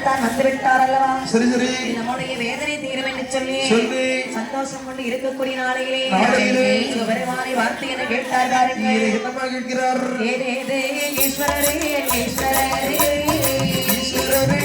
தான் வந்துவிட்டார் அல்லவா? சரி சரி. நம்முடைய வேதனை தீரும் என்று சொல்லி சந்தோஷம் கொண்டு இருக்கக்கூடிய நாளையிலே பெருமானை வார்த்தை என கேட்டார். என்னமா கேட்கிறார்? ஏதே ஈஸ்வரரே ஈஸ்வரரே ஈஸ்வரரே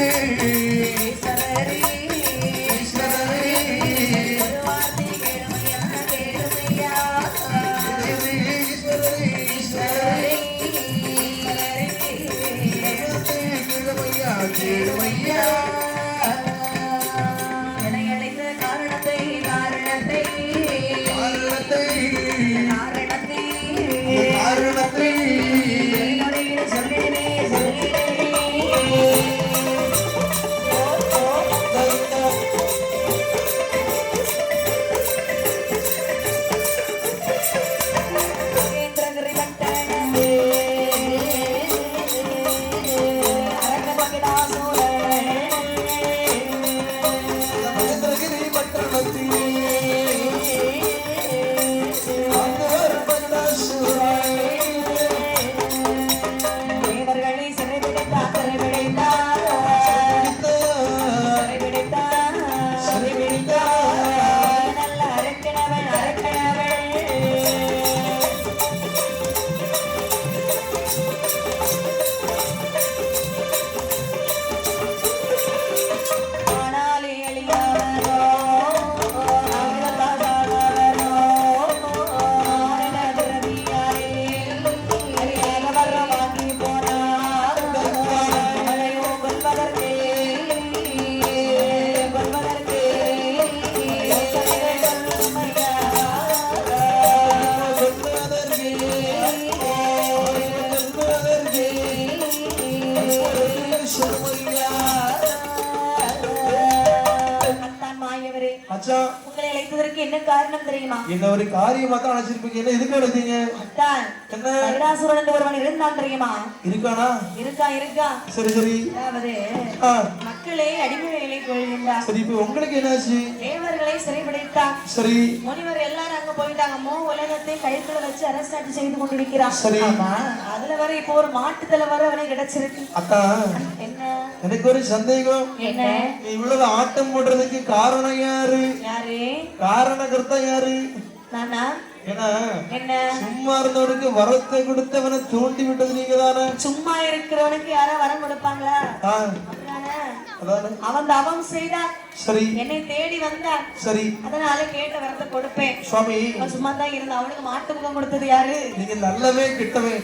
உங்களை அழைத்ததற்கு என்ன காரணம் தெரியுமா? என்ன ஒரு காரியமா தான் அழைச்சிருப்பீங்க. என்ன இதுக்கு அழைத்தீங்க? என்ன கைலாசூரன் என்று ஒருவன் இருந்தான் தெரியுமா? இருக்கானா? இருக்கா. சரி சரி. அதாவது மக்களை அடிமை வேலை கொள்கின்றார். சரி, இப்ப உங்களுக்கு என்னாச்சு? தேவர்களை சிறைபிடித்தான். சரி. முனிவர் எல்லாரும் அங்க போயிட்டாங்க. உலகத்தை கைக்குள்ள வச்சு அரசாட்சி செய்து கொண்டிருக்கிறான். சரி. அதுல வர இப்போ ஒரு மாட்டுத்தலை வர அவனை கிடைச்சிருக்கு. அக்கா, என்ன எனக்கு ஒரு சந்தேகம். என்ன? இவ்வளவு ஆட்டம் போடுறதுக்கு காரணம் யாரு? காரணகர்த்தா யாரு? நானா? என்ன சும்மா இருந்தவனுக்கு வரத்தை கொடுத்தவனை தூண்டி விட்டது நீங்க தானே? சும்மா இருக்கிறவனுக்கு யாரா வரம் கொடுப்பாங்களா? அவன் தவம் செய்தான். சரி. என்னை தேடி வந்தான். சரி. அதனால கேட்ட வரத்தை கொடுப்பேன். சுவாமி, சும்மா தான் இருந்தா அவனுக்கு மாட்டு முகம் கொடுத்தது யாரு? நீங்க நல்லவே கிட்டவே.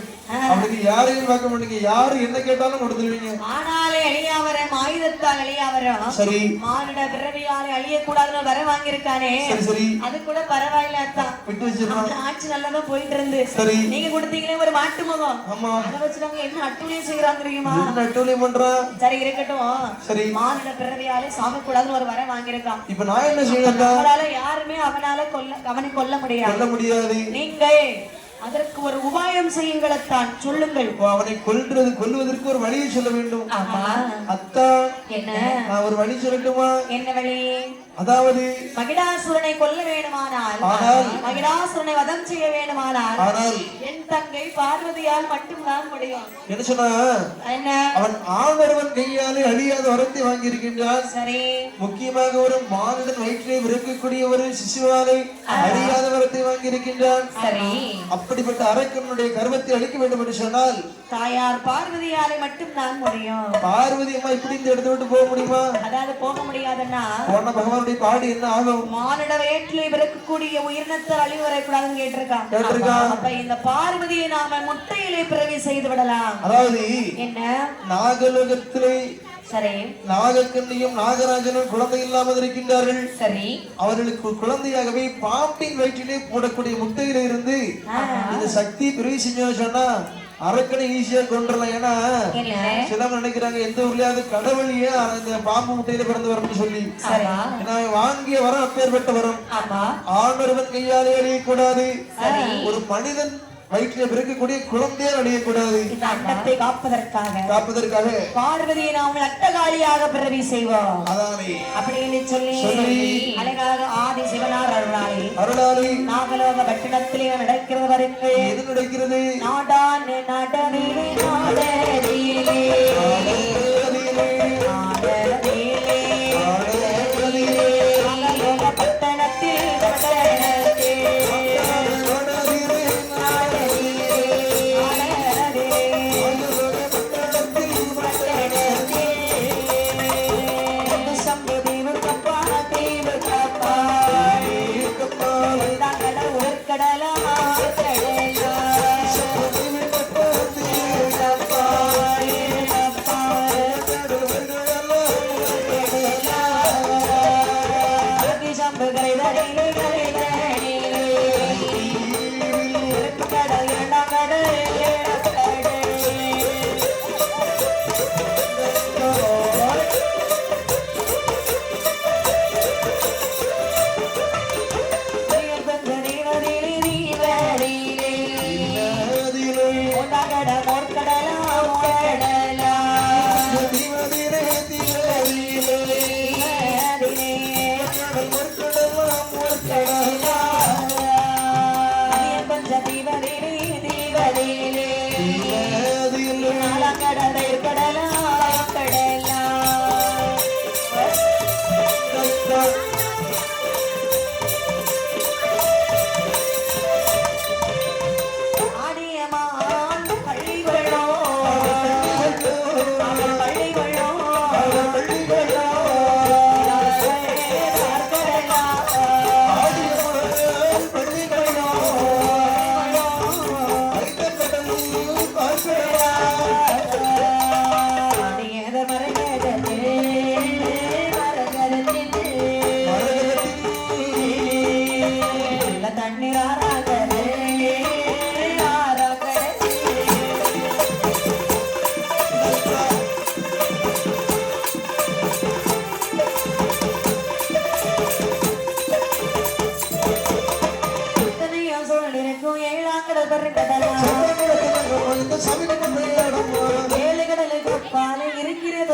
அவனுக்கு யாரையும் பார்க்க மாட்டீங்க. யாரு என்ன கேட்டாலும் கொடுத்துருவீங்க. ஆனாலே அழியாவரம், ஆயுதத்தால் அழியாவரம். சரி. மானிட பிறவியாலே அழியக்கூடாதுன்னு வர வாங்கியிருக்கானே. சரி சரி. அது கூட பரவாயில்ல அத்தான். விட்டு வச்சிருக்கான். ஆட்சி நல்லதா போயிட்டு இருந்து. சரி. நீங்க கொடுத்தீங்களே ஒரு மாட்டு முகம். ஆமா. அதை வச்சுட்டாங்க. என்ன அட்டூழியம் செய்யறாங்க தெரியுமா? என்ன அட்டூழியம் பண்றா? சரி இருக்கட்டும். சரி. மானிட பிறவியாலே சாகக்கூடாதுன்னு ஒரு வர வாங்கியிருக்கான். இப்ப நான் என்ன செய்யணும்? அவனால யாருமே அவனை கொல்ல முடியாது. நீங்க அதற்கு ஒரு உபாயம் செய்யுங்களத்தான் சொல்லுங்கள். அவனை கொல்வதற்கு ஒரு வழியை சொல்ல வேண்டும். அத்தா, என்ன நான் ஒரு வழி சொல்லட்டுமா? என்ன வழி? அதாவது மகிடாசுரனை கொல்ல வேண்டுமானால், மகிடாசுரனை வதம் செய்ய வேண்டுமானால் என் தங்கை பார்வதியால் மட்டும்தான் முடியும். என்ன சொன்னா? என்ன? அவன் ஆணவன் கையாலே அழியாத வரத்தை வாங்கி இருக்கின்றான். சரி. முக்கியமாக ஒரு மானிடன் வயிற்றிலே பிறக்கக்கூடிய ஒரு சிசுவாலை அழியாத வரத்தை வாங்கி இருக்கின்றான். சரி. அப்படிப்பட்ட அரக்கனுடைய கர்வத்தை அழிக்க வேண்டும் என்று சொன்னால் தாயார் பார்வதியாலே மட்டும் தான் முடியும். பார்வதி அம்மா இப்படி இந்த இடத்தை விட்டு போக முடியுமா? அதாவது போக முடியாதுன்னா போன பகவானுடைய பாடு என்ன ஆகும்? மானிட வயிற்றிலே பிறக்கக்கூடிய உயிரினத்தால் அழிவு வரக்கூடாதுன்னு கேட்டிருக்கான். அப்ப இந்த பார்வதியை நாம முட்டையிலே பிறவி செய்து விடலாம். அதாவது என்ன? நாகலோகத்திலே சரி. நாகக்கண்ணியும் நாகராஜனும் குழந்தை இல்லாமல் இருக்கின்றார்கள். சரி. அவர்களுக்கு குழந்தையாகவே பாம்பின் வயிற்றிலே போடக்கூடிய முட்டையில இருந்து இந்த சக்தி பிரிவு செஞ்சோன்னு சொன்னா அரக்கனை ஈஸியா கொண்டுடலாம். ஏன்னா சிலவங்க நினைக்கிறாங்க எந்த ஊர்லயாவது கடவுளையே இந்த பாம்பு முட்டையில பிறந்து வரணும்னு சொல்லி. ஏன்னா வாங்கிய வரம் அப்பேற்பட்ட வரம். ஆணொருவன் கையாலே அழியக்கூடாது. ஒரு மனிதன் வயிற்றிலே பிறக்கக்கூடிய குழந்தையால் அழியக்கூடாது. காப்பதற்காக பார்வதியை நாம் அட்டகாளியாக பிறவி செய்வோம். அதானே அப்படின்னு சொல்லி அழகாக ஆதி சிவனார் அருளாளி நாகலோக பட்டணத்திலே நடக்கிறது. வருங்கள். எது நடக்கிறது? நாடானே நாடனே நாடனே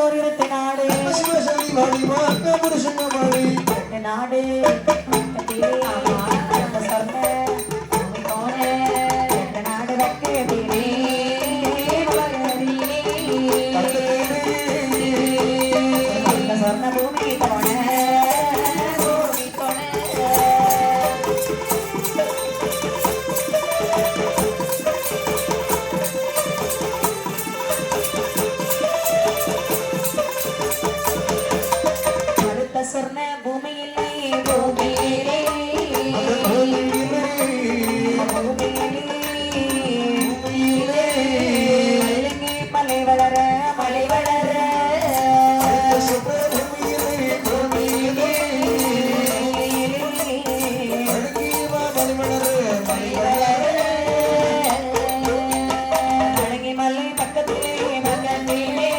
நாடோர் இருத்த நாடு சிவசக்தி வாடி மாக்க புருஷங்க மாடி இருத்த நாடு கட்டிலே நம்ம சொன்ன பூமி போன இருத்த நாடு வைக்கத்திலே சொன்ன பூமி போன சொர்ண பூமியிலே பூமியிலே மலை வளர மலை வளர அழகி மலை பக்கத்திலே மகத்திலே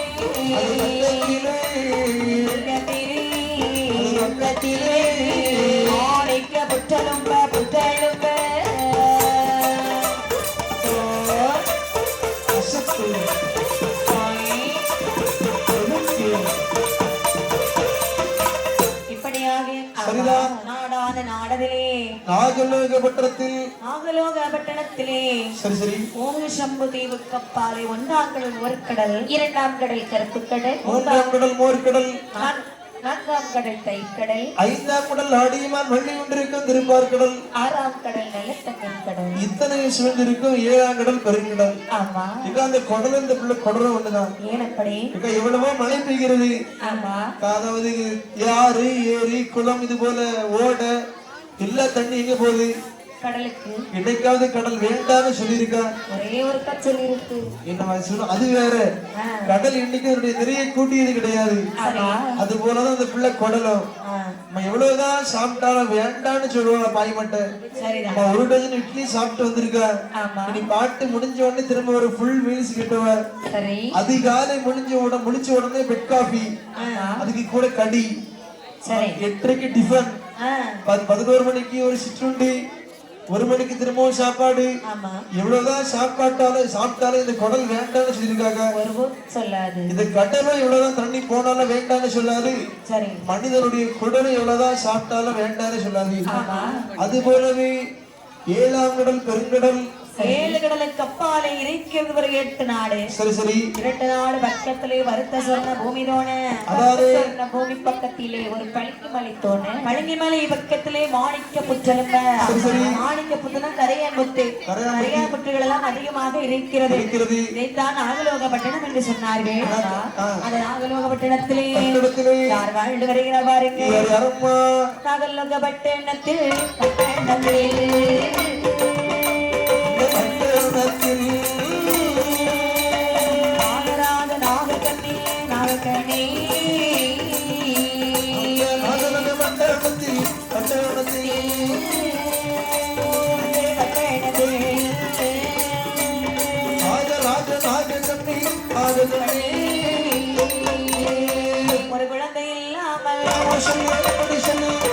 ஆணைக்க புற்றலும்ப புற்றலும்ப இப்படியாக நாடான நாடதிலே நாகலோக பட்டணத்தில் நாகலோக பட்டணத்திலே சரி சரி ஓங்கு சம்பு தீவு கப்பாலை ஒன்றாம் கடல் ஓர்க்கடல் இரண்டாம் கடல் கருப்பு கடல் மூன்றாம் கடல் மோர்க்கடல் நான்காம் கடல் தைக்கடல் ஐந்தாம் கடல் ஆடியமான் வள்ளி கொண்டிருக்கும் திருப்பார்கடல் ஆறாம் கடல் நல்லத்தங்கல் கடல் இத்தனை சூழ்ந்திருக்கும் ஏழாம் கடல் பெருங்கடல் ஆமா இங்க அந்த குடல் இந்த பிள்ளை குடலும் ஒண்ணுதான் ஏனப்படி இங்க எவ்வளவோ மழை பெய்கிறது ஆமா அதாவது ஆறு ஏரி குளம் இது போல ஓட எல்லா தண்ணி எங்க போகுது கடலுக்கு என்னைக்காவது கடல் வேண்டாம்னு சொல்லியிருக்கா ஒரே ஒரு கச்சல் இருக்கு என்ன சொல்லணும் அது வேற கடல் இன்னைக்கு அதனுடைய நிறைய கூட்டியது கிடையாது அது போலதான் அந்த பிள்ளை குடலும் நம்ம எவ்வளவுதான் சாப்பிட்டாலும் வேண்டான்னு சொல்லுவாங்க பாய்மட்டை நம்ம ஒரு டஜன் இட்லி சாப்பிட்டு வந்திருக்கா நீ பாட்டு முடிஞ்ச உடனே திரும்ப ஒரு ஃபுல் மீல்ஸ் கிட்டவ அதிகாலை முடிச்ச உடனே பெட் காஃபி அதுக்கு கூட கடி 8:30 டிஃபன் 11 மணிக்கு ஒரு சிற்றுண்டி 1 மணிக்கு திரும்பவும் சாப்பாடு எவ்வளவுதான் சாப்பிட்டாலும் இந்த குடல் வேண்டாம்னு சொல்லியிருக்காங்க சொல்லாது இந்த கடலும் எவ்வளவுதான் தண்ணி போனாலும் வேண்டாம்னு சொல்லாது மனிதனுடைய குடலும் எவ்வளவுதான் சாப்பிட்டாலும் வேண்டாம்னு சொல்லாது அது போலவே ஏழாம் கடல் பெருங்கடல் 7 கடலுக்கு அப்பாலே இருக்கிறது ஒரு 8 நாடு சரி சரி 2 நாடு பக்கத்திலே வருத்த சொன்ன பூமி தோண சொன்ன பூமி பக்கத்திலே ஒரு பளிங்கு மலை தோண பளிங்கு மலை பக்கத்திலே மாணிக்க புற்றலும்ப மாணிக்க புற்றுனா கரையான் முத்து கரையான் முற்றுகள் எல்லாம் அதிகமாக இருக்கிறது இதைத்தான் நாகலோக பட்டணம் என்று சொன்னார்கள் அந்த நாகலோக பட்டணத்திலே யார் வாழ்ந்து வருகிறார் பாருங்க நாகலோக பட்டணத்தில் நாகராஜ நாகக்கண்ணி நாகக்கண்ணி ஒரு குழந்தை இல்லாமல்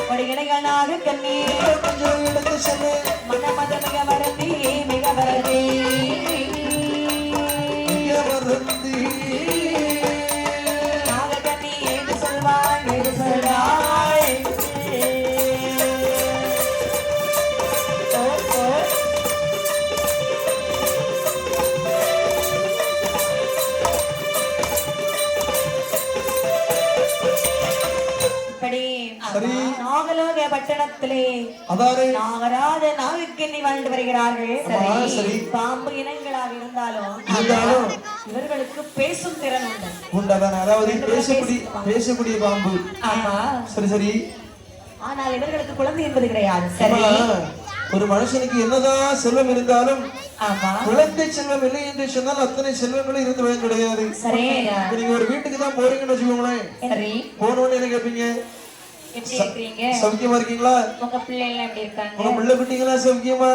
படிகளைகளாக கண்ணி மனமத மிக வரதி மிக வரதி நாகக்கண்ணி ஏது சொல்வாள் ஏது சொல்வாள் நாகலோக பட்டணத்திலே நாகராஜ நாகக்கண்ணி வாழ்ந்து வருகிறார்கள் பாம்பு இனங்களாக இருந்தாலும் இவர்களுக்கு பேசும் திறன் உண்டு அதாவது பேசக்கூடிய பாம்பு சரி சரி ஆனால் இவர்களுக்கு குழந்தை என்பது கிடையாது ஒரு மனுஷனுக்கு என்னதான் செல்வம் இருந்தாலும் குழந்தை செல்வம் இல்லை என்று சொன்னால் அத்தனை செல்வங்களும் இருந்து விட கிடையாது நீங்க ஒரு வீட்டுக்கு தான் போறீங்கன்னு வச்சுக்கோங்களேன் போனோன்னு என்ன கேட்பீங்க சௌக்கியமா இருக்கீங்களா உங்க பிள்ளை எல்லாம் எப்படி இருக்காங்க உங்க பிள்ளை குட்டிங்களா சௌக்கியமா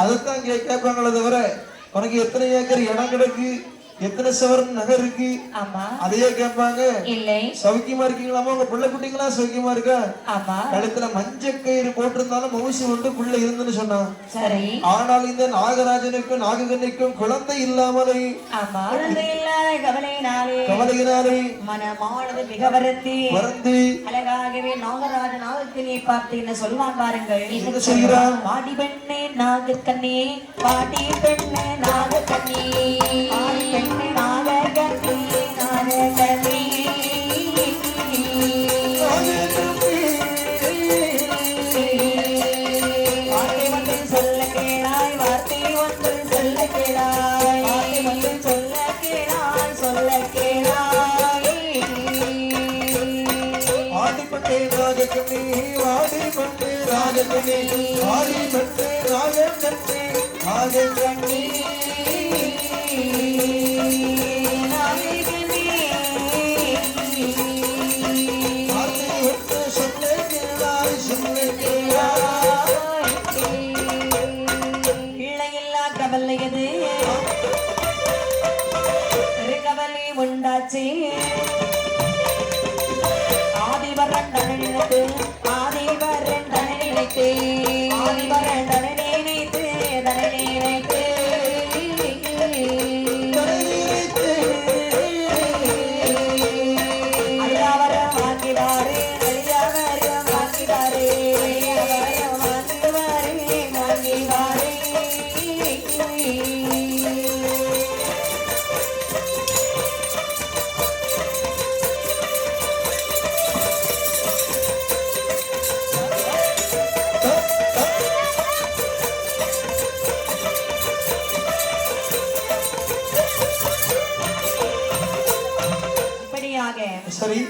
அதைத்தான் கேட்பாங்களே தவிர உனக்கு எத்தனை ஏக்கர் இடம் கிடக்கு எத்தனை சவரன் நகை இருக்கு ஆமா அதையே கேட்பாங்க. இல்லை சௌக்கியமா இருக்கீங்களாமா, உங்க பிள்ளை குட்டிங்களா சௌக்கியமா இருக்கா? ஆமா கழுத்துல மஞ்சள் கயிறு போட்டிருந்தாலும் மவுசி கொண்டு பிள்ளை இருந்துன்னு சொன்னான். சரி ஆனால் இந்த நாகராஜனுக்கும் நாககன்னிக்கும் குழந்தை இல்லாமலே ஆமா குழந்தை இல்லாத கவலையினாலே மனமானது மிக வருந்தி அழகாகவே நாகராஜ நாகக்கண்ணியை பார்த்து என்ன சொல்வான் பாருங்கள். என்ன சொல்கிறான்? பாடி பெண்ணே நாகக்கண்ணி, பாடி பெண்ணே நாகக்கண்ணி, பாடி பெண்ணே நாகக்கண்ணி, நாகக்கண்ணி வார்த்தை வந்து சொல்ல கேளாய், வார்த்தை வந்து சொல்ல கேளாய், வார்த்தை வந்து சொல்ல கேளாய், சொல்ல கேளாய். ஆடிப்பட்டே ராஜகண்ணி, ஆடிப்பட்டே ராஜகண்ணி, ஆடிப்பட்டே ராஜகண்ணி, ராஜகண்ணி கவலையது கவலை உண்டாச்சு. ஆதிவரன் தனை நினைத்து, ஆதிவரன் தனை நினைத்து, ஆதிவரன் தனை நினைத்து, தனை நினைத்து அழியாவரம் வாங்கிவாரு, அழியாவரம் வாங்கிவாரு, அழியாவரம் வாங்கிவாரு, வாங்கிவாரு. சரி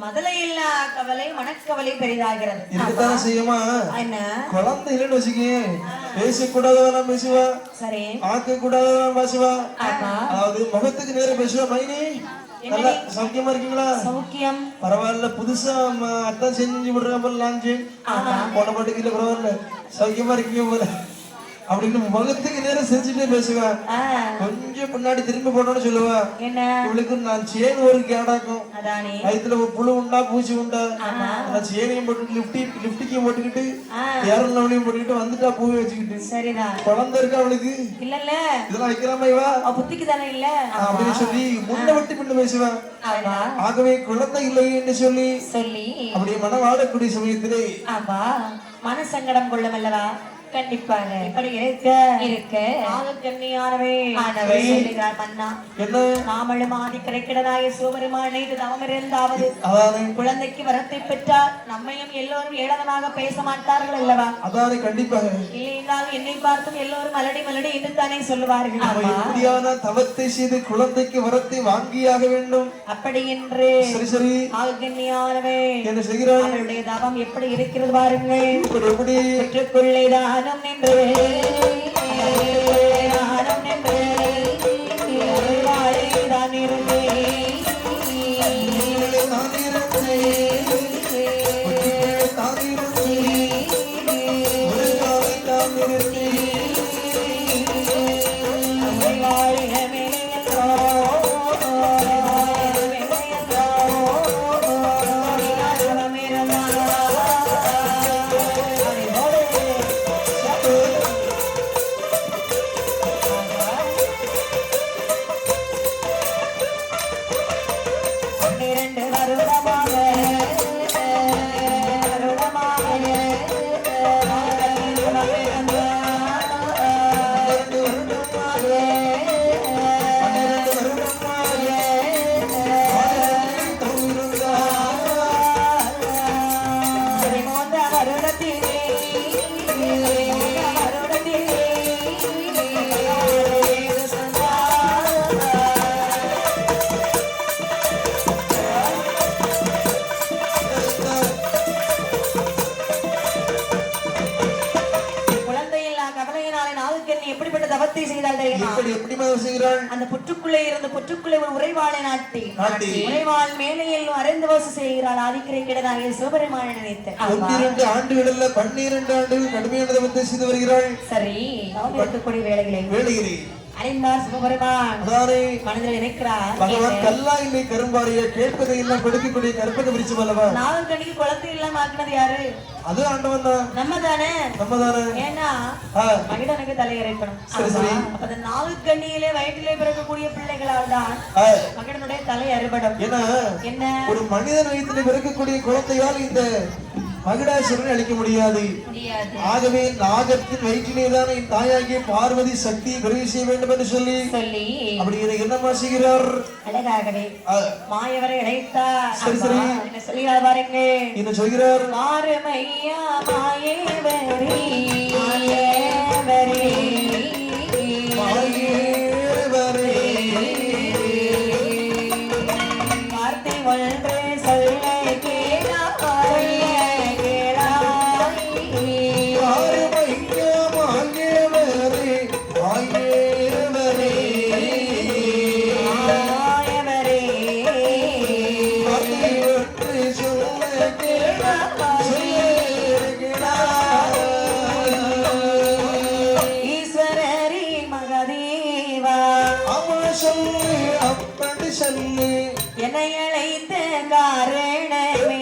முதல இல்லா கவலை மனக்கவலை பெரிதாகிறது. இருக்கத்தானே செய்யுமா? என்ன குழந்தை இல்லைன்னு வச்சுக்கே, பேசக்கூடாதவெல்லாம் பேசுவா, சரி ஆக்க கூடாதவெல்லாம் பேசுவா. ஆமா அதாவது முகத்துக்கு நேரம் பேசுவா. மைனி நல்லா சௌக்கியமா இருக்கீங்களா? சௌக்கியம் பரவாயில்ல, புதுசா அத்தான் செஞ்சு விடுறாங்க போல லாஞ்சு போன பாட்டுக்கு இல்ல பரவாயில்ல சௌக்கியமா இருக்கீங்க போல அப்படின்னு முகத்துக்கு நேரம் செஞ்சுட்டே பேசுவா. கொஞ்சம் பின்னாடி திரும்பி போனோம்னு சொல்லுவா, என்ன இவளுக்கு நான் சேன் ஒரு கேடாக்கும், அதானே வயித்துல புழு உண்டா பூச்சி உண்டா, சேனையும் போட்டுட்டு லிப்டிக்கையும் போட்டுக்கிட்டு ஏரலையும் போட்டுக்கிட்டு வந்துட்டா பூ வச்சுக்கிட்டு. சரிதான் குழந்தை இருக்கா அவளுக்கு? இல்ல இதெல்லாம் வைக்கிறாமா இவா? புத்திக்கு தானே இல்ல அப்படின்னு சொல்லி முன்ன விட்டு பின்ன பேசுவா. ஆகவே குழந்தை இல்லை என்று சொல்லி அப்படியே மனம் வாடக்கூடிய சமயத்திலே ஆமா மனசங்கடம் கொள்ளமல்லவா? கண்டிப்பாக இப்படி இருக்க நாகக்கண்ணியானவே சொல்லுகிறார் மன்னா. என்ன நாமளும் ஆதி கிடைக்கிறதாய சிவபெருமானை தவம் இருந்தாவது குழந்தைக்கு வரத்தை பெற்றால் நம்மையும் எல்லோரும் ஏளனமாக பேச மாட்டார்கள் அல்லவா? அதானே கண்டிப்பாக. இல்லை என்றால் என்னை பார்த்தும் எல்லோரும் மலடி மலடி என்று தானே சொல்லுவார்கள். எப்படியான தவத்தை செய்து குழந்தைக்கு வரத்தை வாங்கியாக வேண்டும் அப்படி என்று சரி சரி நாகக்கண்ணியானவே என்ன செய்கிறார்? அவருடைய தவம் எப்படி இருக்கிறது பாருங்கள். எப்படி பெற்றுக்கொள்ளேதான் நின்று நின்று தான் இருந்து எப்படிப்பட்ட தவத்தை செய்தால் தெரியுமா? எப்படி செய்கிறாள்? அந்த புற்றுக்குள்ளே இருந்து புற்றுக்குள்ளே ஒரு உறைவாளை நாட்டி உறைவாள் மேலையில் அரைந்து வாசம் செய்கிறாள். ஆதிக்கிரை கிடதாகிய சிவபெருமானை நினைத்து 12 ஆண்டுகளில் 12 ஆண்டுகள் கடுமையான தவத்தை செய்து வருகிறாள். சரி இருக்கக்கூடிய வேலைகளை அறிந்தார் சிவபெருமான் அதானே மனதில் இருக்கிறார். பகவான் கல்லா இல்லை கரும்பாரிய கேட்பதை எல்லாம் கொடுக்கக்கூடிய கற்பக விரிச்சம் அல்லவா? நாகக்கண்ணிக்கு குழந்தை இல்லாம ஆக்குனது யாரு? அது ஆண்டவன் தான். நம்ம தானே. ஏன்னா மகிடனுக்கு தலையரைக்கணும். அப்ப அந்த நாகக்கண்ணியிலே வயிற்றிலே பிறக்கக்கூடிய பிள்ளைகளால் தான் மகிடனுடைய தலை அறுபடும். ஏன்னா என்ன ஒரு மனிதன் வயிற்றிலே பிறக்கக்கூடிய குழந்தையால் இந்த மகிடாசுரனை அழிக்க முடியாது. ஆகவே நாகத்தின் வயிற்றிலே தான் என் தாயாகிய பார்வதி சக்தி பிறகு செய்ய வேண்டும் என்று சொல்லி அப்படி என்னமா செய்கிறார்? அழகாகவே மாயவரை அழைத்தார். சரி சரி என்ன சொல்கிறார் பாருங்க. என்ன சொல்கிறார்? மாறுமையா மாயேவரே மாயேவரே மாயேவரே வார்த்தை ஒன்றே சொல்ல என்னை அழைத்த காரணமே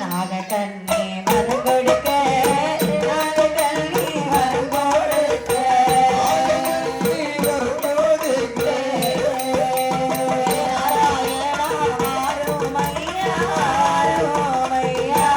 நாகக்கண்ணே மரம் கொடுக்க நாகக்கண்ணே மரம் கொடுக்க நாராயணா ஆரோமையா ஆரோமையா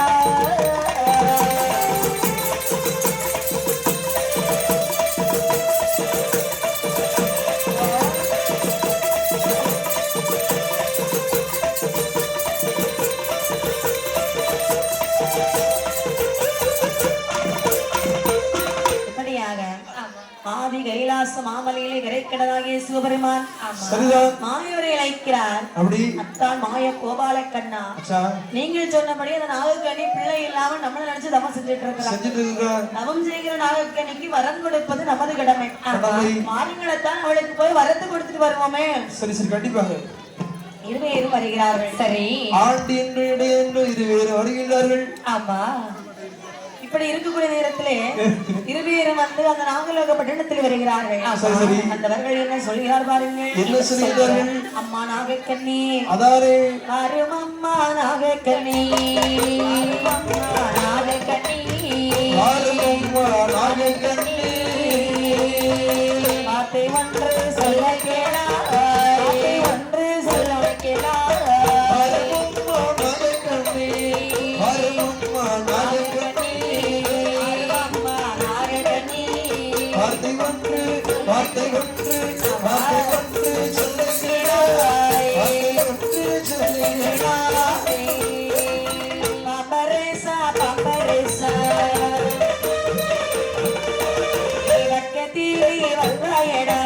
ஆதி கைலாச மாமலையிலே விரைக்கடலாகிய சிவபெருமான் மாயவரை அழைக்கிறார். அத்தான் மாய கோபால கண்ணா, நீங்கள் சொன்னபடி அந்த நாகக்கண்ணி பிள்ளை இல்லாம நம்மள நினைச்சு தவம் செஞ்சுட்டு இருக்கிறார். தவம் செய்கிற நாகக்கண்ணிக்கு வரம் கொடுப்பது நமது கடமை. மாரியங்களைத்தான் அவளுக்கு போய் வரத்து கொடுத்துட்டு வருவோமே. சரி சரி கண்டிப்பாக. இருவேறு வருகிறார்கள். சரி ஆண்டு என்று இடையென்று இருவேறு வருகிறார்கள். ஆமா இப்படி இருக்கக்கூடிய நேரத்திலே இருவேரும் வந்து அந்த நாகலோக பட்டணத்தில் வருகிறார்கள். அந்தவர்கள் என்ன சொல்கிறார் பாருங்க. என்ன சொல்கிறார்கள்? அம்மா நாகக்கண்ணி அதாரே காரும் அம்மா நாகக்கண்ணி அம்மா நாகக்கண்ணி காரும் அம்மா நாகக்கண்ணி வார்த்தை ஒன்று சொல்ல கேளா வார்த்தை ஒன்று சொல்ல கேளா காரும் அம்மா நாகக்கண்ணி காரும் அம்மா நாகக்கண்ணி வார்த்தை ஒன்று சொல்லுகிறாய் பாப்பரேசா பாப்பரேசா வக்கத்திலே வந்தாயடா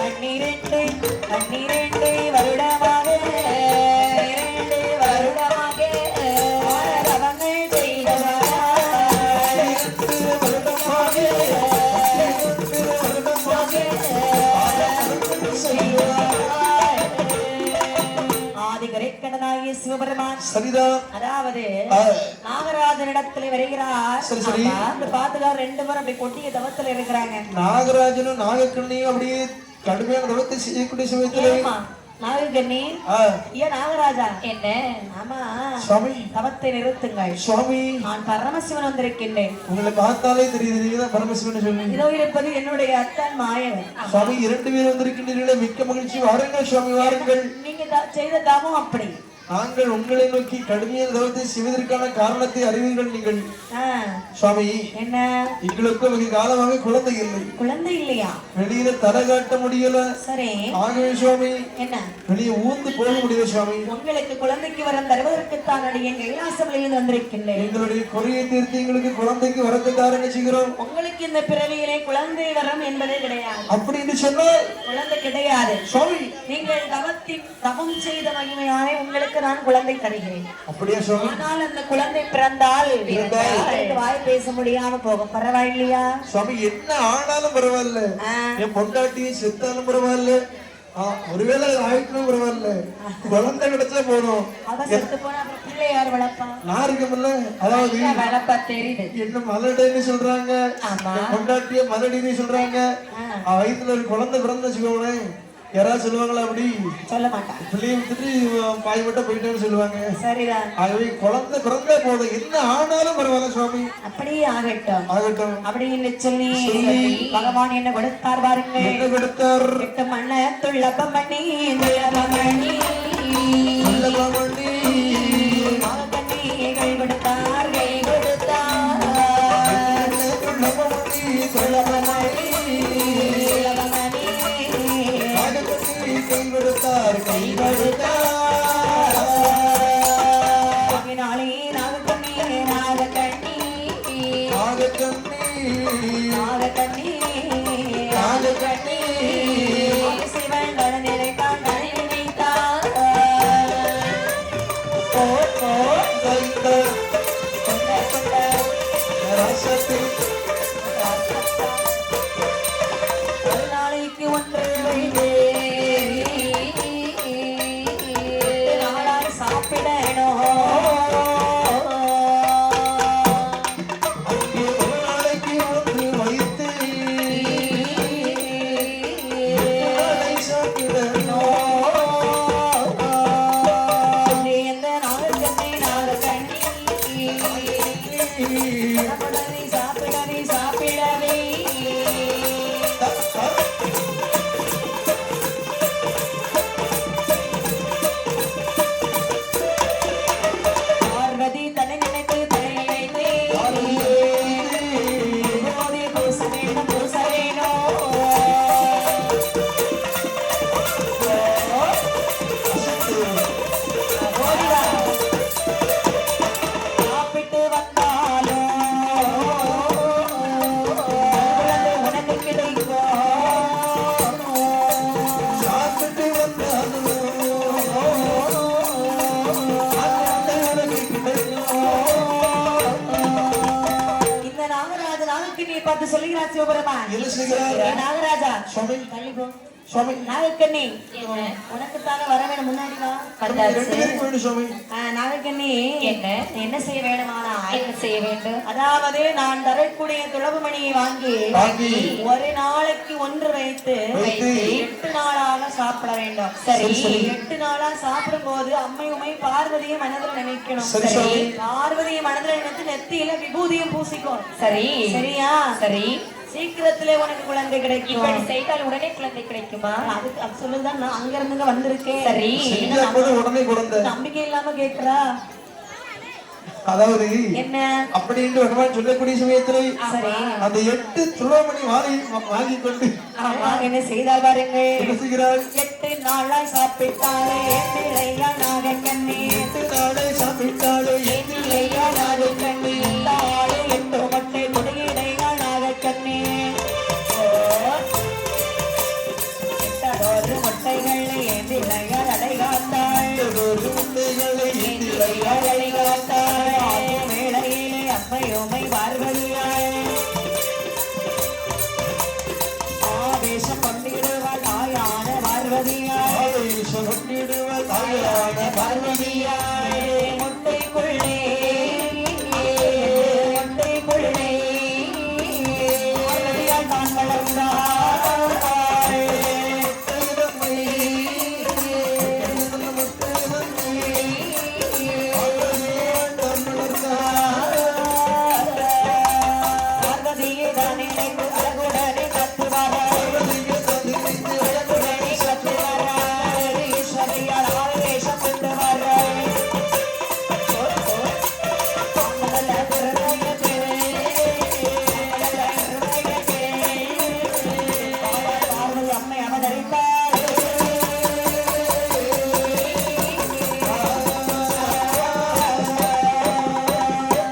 பன்னிரண்டு வருடமாக சிவபெருமான் அதாவது நாகராஜனிடத்தில் வருகிறார். பாத்துக்கார் ரெண்டு பேரும் அப்படி கொட்டிய தவத்துல இருக்கிறாங்க. நாகராஜனும் நாகக்கண்ணியும் அப்படியே கடுமையான தவத்தை செய்யக்கூடிய சமயத்திலே நாகக்கண்ணி ஏன் நாகராஜா என்ன? ஆமா சுவாமி தவத்தை நிறுத்துங்கள் சுவாமி. நான் பரமசிவன் வந்திருக்கின்றேன். உங்களை பார்த்தாலே தெரியுது நீங்க தான் பரமசிவன் சொல்லி. இதோ இருப்பது என்னுடைய அத்தான் மாயவன். சுவாமி இரண்டு பேர் வந்திருக்கின்றீர்களே, மிக்க மகிழ்ச்சி. வாருங்கள் சுவாமி வாருங்கள். நீங்க செய்த தவம் அப்படி. நாங்கள் உங்களை நோக்கி கடுமையான தவத்தை செய்வதற்கான காரணத்தை அறிவீர்கள் நீங்கள். சுவாமி என்ன? எங்களுக்கு மிக காலமாக குழந்தை இல்லை. குழந்தை இல்லையா? வெளியில தலை காட்ட முடியல. சரி ஆகவே சுவாமி என்ன வெளியே ஊந்து போக முடியல சுவாமி. உங்களுக்கு குழந்தைக்கு வரம் தருவதற்குத்தான் அடியேன் கைலாசமலையில் வந்திருக்கின்றேன். எங்களுடைய குறையை தீர்த்து எங்களுக்கு குழந்தைக்கு வரத்துக்காரங்க செய்கிறோம். உங்களுக்கு இந்த பிறவியிலே குழந்தை வரம் என்பதே கிடையாது. அப்படி என்று சொன்னால் குழந்தை கிடையாது சுவாமி. நீங்கள் தவம் செய்த மகிமையாலே உங்களுக்கு நான் குழந்தை தருகிறேன். அப்படியே சுவாமி. ஆனால் அந்த குழந்தை பிறந்தால் வாய் பேச முடியாம போகும். பரவாயில்லையா சுவாமி? என்ன ஆனாலும் பரவாயில்ல, என் பொண்டாட்டியும் செத்தாலும் பரவாயில்ல, ஒருவேளை ஆயிட்டுனா பரவாயில்ல, குழந்தை கிடைச்சா போதும். அவ செத்து போனா அப்புறம் பிள்ளை யார் வளர்ப்பா? நான் இருக்கமில்ல. அதாவது வளர்ப்பா தெரியுது. என்ன மலடின்னு சொல்றாங்க, கொண்டாட்டிய மலடின்னு சொல்றாங்க. வயித்துல ஒரு குழந்தை பிறந்த வச்சுக்கோங்களேன், யாராவது சொல்லுவாங்களா? அப்படி சொல்ல மாட்டாங்க. பிள்ளைய விட்டுட்டு பாய் மட்டும் போயிட்டேன்னு சொல்லுவாங்க. சரிதான். ஆகவே குழந்தை பிறந்தா போதும், என்ன ஆனாலும் பரவாயில்ல சுவாமி, அப்படியே ஆகட்டும் ஆகட்டும் அப்படின்னு சொல்லி பகவான் என்ன கொடுத்தார் பாருங்க. என்ன கொடுத்தார்? 8 மண்ண துள்ளப்பம் பண்ணி துள்ளப்பமணி கை கொடுத்தார், கை கொடுத்தார் கை கொடுத்தார், கை கொடுத்தார். நாளே நாகக்கண்ணி நாகக்கண்ணி நாகக்கண்ணி நாகக்கண்ணி நாகக்கண்ணி சிவன் கடன் நினைத்தான், கடன் நினைத்தான். ஒரு நாளைக்கு ஒன்று நாளாய் சாப்பிடணும். சாப்பிடவே சாப்பிடவே பார்வதி தன்னை நினைத்து தன்னை நினைத்து பூச வேண்டும் பூச வேணும். சாப்பிட்டு வந்தாலும் உனக்கு கிடைக்கும். சாப்பிட்டு வந்தாலும் இந்த நாகராஜ நாளுக்கு நீ பார்த்து சொல்லுகிறார் சிவபெருமான். என்ன சொல்கிறார்? ஏ நாகராஜா சுவாமி, தள்ளி போ. சுவாமி, நாகக்கண்ணி உனக்குத்தாக வர வேணும், முன்னாடி வா. ரெண்டு பேருக்கு வேணும் சுவாமி. நாகக்கண்ணி என்ன செய்ய வேணுமானா? என்ன செய்ய வேண்டும்? அதாவது நான் தரக்கூடிய துளவு மணியை வாங்கி வாங்கி ஒரு நாளைக்கு ஒன்று வைத்து வைத்து 8 நாளாக சாப்பிட வேண்டும். சரி, சரி. 8 நாளா சாப்பிடும் போது அம்மை உமை பார்வதியை மனதில் நினைக்கணும். சரி, சரி. பார்வதியை மனதில் நினைத்து நெத்தியில விபூதியும் பூசிக்கும். சரி சரியா? சரி. சீக்கிரத்திலே உனக்கு குழந்தை கிடைக்கும். இப்படி செய்தால் உடனே குழந்தை கிடைக்குமா? அதுக்கு அது சொல்லுதான் நான் அங்க இருந்து வந்திருக்கேன். சரி. செஞ்சா கூட உடனே குழந்தை. நம்பிக்கை இல்லாம கேக்குறா. அதாவது என்ன அப்படின்னு பகவான் சொல்லக்கூடிய சமயத்துல சரி அந்த 8 துளமணி வாங்கி கொண்டு என்ன செய்தால் பாருங்கள். என்ன செய்கிறார்? 8 நாளாய் சாப்பிட்டாலே ஏந்திரையா நாகக்கண்ணி 8 நாளை சாப்பிட்டாலே ஏந்திரையா நாகக்கண்ணி தாளே 8 மட்டை குடியிடையா நாகக்கண்ணி 8 முட்டைகள் ஏந்திரையா அடைகாத்தாள் ஒரு முட்டைகளை ஏந்திரையா அடைகாத்தாள் மேடையிலே அம்மையுமை பார்வதியாள் ஆவேசம் கொண்டிடுவாள் தாயான பார்வதியாள் கொண்டிடுவார் தாயான பார்வதியாள் முட்டைக்குள்ளே பார்வதியால் தான் வளர்ந்தாள் பார்வதியை தான் நினைத்து அழகுடனே கத்துவார்கள் ஈஸ்வரியால் ஆவேசம் கொண்டுவார்கள் அம்மை அவதரித்தார்.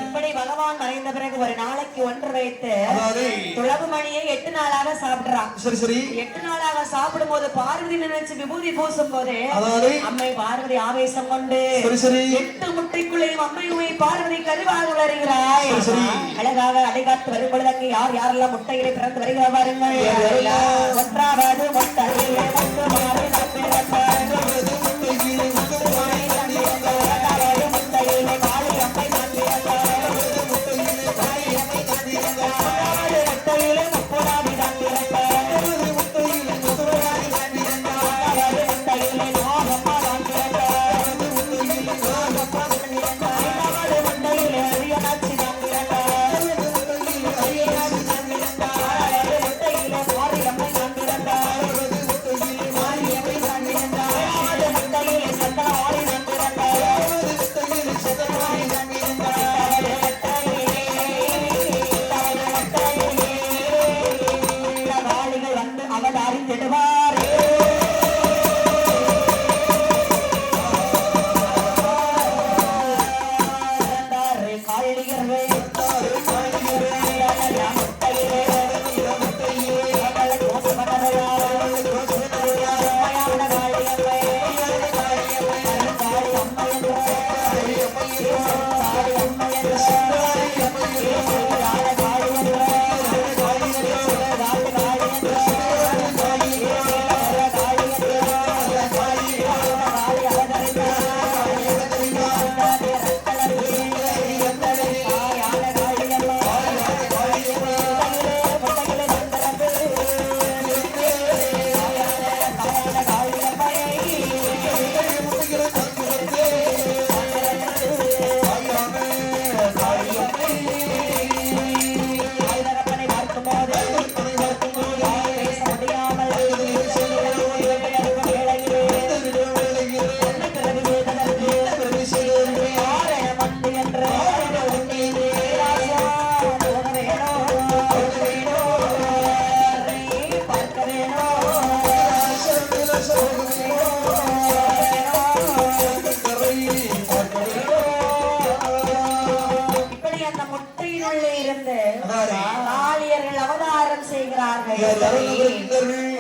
இப்படி பகவான் மறைந்த பிறகு ஒரு நாளைக்கு ஒன்று வைத்து துளவு மணியை 8 நாளாக சாப்பிடுறான். சரி சரி 8 நாளாக சாப்பிடும் போது பார்வதி நினைச்சு விபூதி பூசும் போது அதாவது அம்மை பார்வதி ஆவேசம் கொண்டு சரி சரி 8 முட்டைக்குள்ளேயும் அம்மையுமே பார்வதி கருவாக வருகிறாய். சரி. அழகாக அடைகாத்து வரும் பொழுது அங்கே யார் யாரெல்லாம் முட்டையிலே பிறந்து வருகிற பாருங்கள். ஒன்றாவது முட்டையிலே வந்து மாறி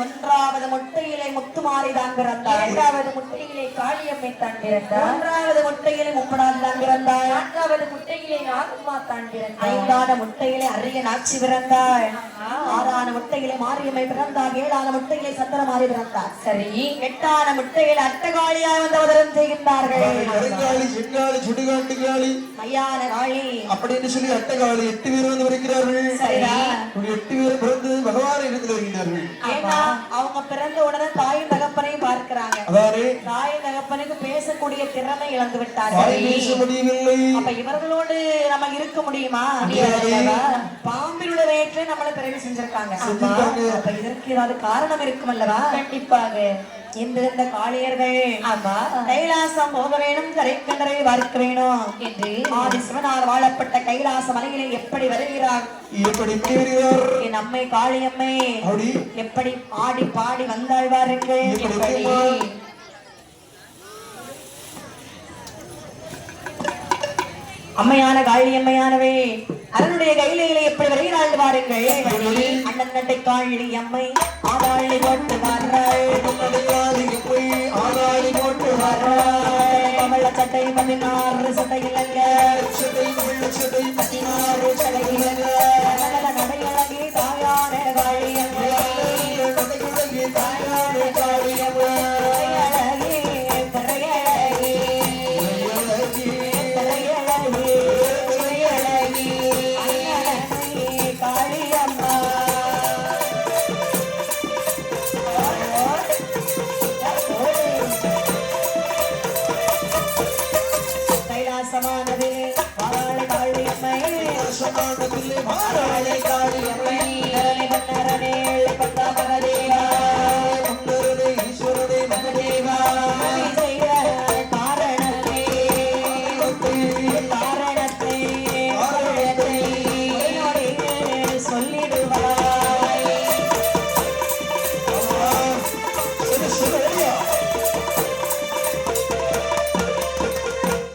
ஒன்றாவது முட்டையிலே முத்துமாரி தான் பிறந்தாள். இரண்டாவது முட்டையிலே காளியம்மை தான் பிறந்தார். மூன்றாவது முட்டையிலே முப்படாது தான் பிறந்தாள். நான்காவது முட்டையிலே நாகம்மா தான் பிறந்தார். ஐந்தாவது முட்டையிலே அரிய நாச்சி பிறந்தாள். ஆறாவது முட்டையிலே மாரியம்மை பிறந்தாள். ஏழாவது முட்டையிலே சந்திரமாரி பிறந்தார். சரி, எட்டாவது முட்டையில் அட்டகாளியாய் வந்து அவதரம் செய்கின்றார்கள். மையான காளி அப்படின்னு சொல்லி அட்டகாளி 8 பேர் வந்து வருகிறார்கள். சரிடா. 8 பேர் பிறந்து பகவான் இடத்தில் வருகிறார்கள். ஏன்னா அவங்க பிறந்த உடனே தாயும் தகப்பனையும் பார்க்கிறாங்க. அதாவது தாயும் தகப்பனுக்கு பேசக்கூடிய திறமை இழந்து விட்டார்கள். வாய் பேச முடியவில்லை. அப்ப இவர்களோடு நம்ம இருக்க முடியுமா? பாம்பினுடைய வயிற்றை நம்மள பிறகு செஞ்சிருக்காங்க. அப்ப இதற்கு ஏதாவது காரணம் இருக்கும் அல்லவா? கண்டிப்பாக. இந்த காளியர்கள் ஆமா, கைலாசம் போக வேணும், கரைக்கண்டரை பார்க்க வேணும் என்று ஆதி சிவனார் வாழப்பட்ட கைலாச மலையிலே எப்படி வருகிறார்? எப்படி வருகிறார்? என் அம்மை காளியம்மை அப்படி எப்படி ஆடி பாடி வந்தாள் பாருங்கள். எப்படி அம்மையான காளியம்மையானவே அதனுடைய கையிலே எப்படி வருகிறாள் பாருங்கள். அண்ணன் நட்டை காளி அம்மை ஆதாளி போட்டு வர்றாள். ஆதாளி போட்டு கமல சட்டை 16 சட்டை இல்லங்க, 16 சட்டை இல்லங்க. நடையழகி தாயான காளியம்மை, தாயான காளியம்மை, அழகி திரையழகி, காளியம்மா. கைலாசமானது வாழை காளியம்மை, வாழை காளியம்மை, மன்னரனே பந்தா மகதேவா, ஈஸ்வரனே மகதேவா, செய்த காரணத்தை சொல்லிடுவாய்.